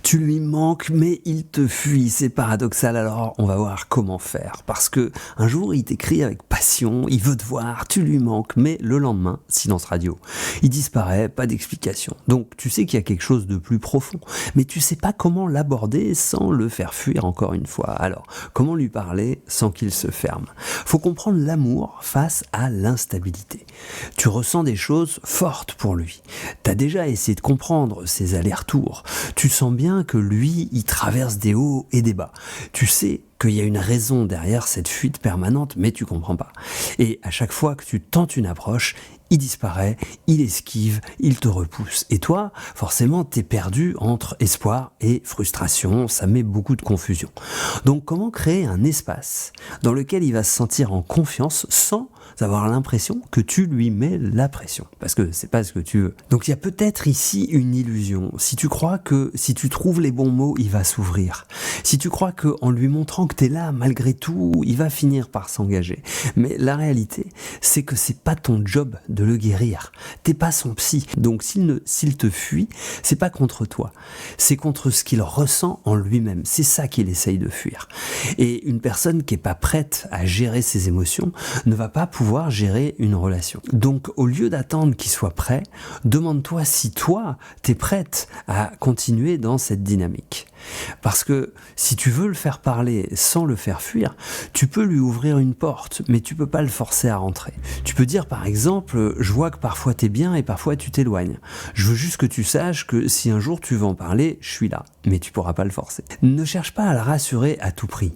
Tu lui manques, mais il te fuit. C'est paradoxal. Alors, on va voir comment faire. Parce que un jour, il t'écrit avec passion, il veut te voir, tu lui manques, mais le lendemain, silence radio. Il disparaît, pas d'explication. Donc, tu sais qu'il y a quelque chose de plus profond, mais tu sais pas comment l'aborder sans le faire fuir encore une fois. Alors, comment lui parler sans qu'il se ferme? Faut comprendre l'amour face à l'instabilité. Tu ressens des choses fortes pour lui. T'as déjà essayé de comprendre ses allers-retours. Tu sens bien que lui, il traverse des hauts et des bas. Tu sais qu'il y a une raison derrière cette fuite permanente, mais tu comprends pas. Et à chaque fois que tu tentes une approche, il disparaît, il esquive, il te repousse. Et toi, forcément, t'es perdu entre espoir et frustration. Ça met beaucoup de confusion. Donc, comment créer un espace dans lequel il va se sentir en confiance sans avoir l'impression que tu lui mets la pression? Parce que c'est pas ce que tu veux. Donc, il y a peut-être ici une illusion. Si tu crois que si tu trouves les bons mots, il va s'ouvrir. Si tu crois qu'en lui montrant que t'es là, malgré tout, il va finir par s'engager. Mais la réalité, c'est que c'est pas ton job de le guérir. T'es pas son psy. Donc s'il te fuit, c'est pas contre toi. C'est contre ce qu'il ressent en lui-même. C'est ça qu'il essaye de fuir. Et une personne qui est pas prête à gérer ses émotions ne va pas pouvoir gérer une relation. Donc au lieu d'attendre qu'il soit prêt, demande-toi si toi, t'es prête à continuer dans cette dynamique. Parce que si tu veux le faire parler sans le faire fuir, tu peux lui ouvrir une porte, mais tu peux pas le forcer à rentrer. Tu peux dire par exemple, je vois que parfois t'es bien et parfois tu t'éloignes. Je veux juste que tu saches que si un jour tu veux en parler, je suis là, mais tu pourras pas le forcer. Ne cherche pas à le rassurer à tout prix.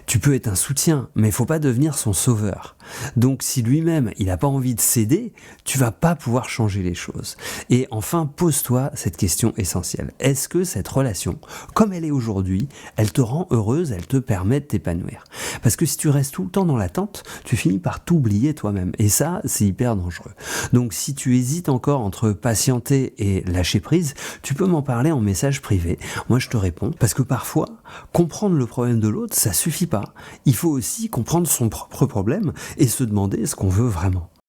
Tu peux être un soutien, mais il faut pas devenir son sauveur. Donc si lui-même, il n'a pas envie de céder, tu vas pas pouvoir changer les choses. Et enfin, pose-toi cette question essentielle. Est-ce que cette relation, comme elle est aujourd'hui, elle te rend heureuse, elle te permet de t'épanouir? Parce que si tu restes tout le temps dans l'attente, tu finis par t'oublier toi-même. Et ça, c'est hyper dangereux. Donc si tu hésites encore entre patienter et lâcher prise, tu peux m'en parler en message privé. Moi, je te réponds. Parce que parfois, comprendre le problème de l'autre, ça suffit pas. Il faut aussi comprendre son propre problème et se demander ce qu'on veut vraiment.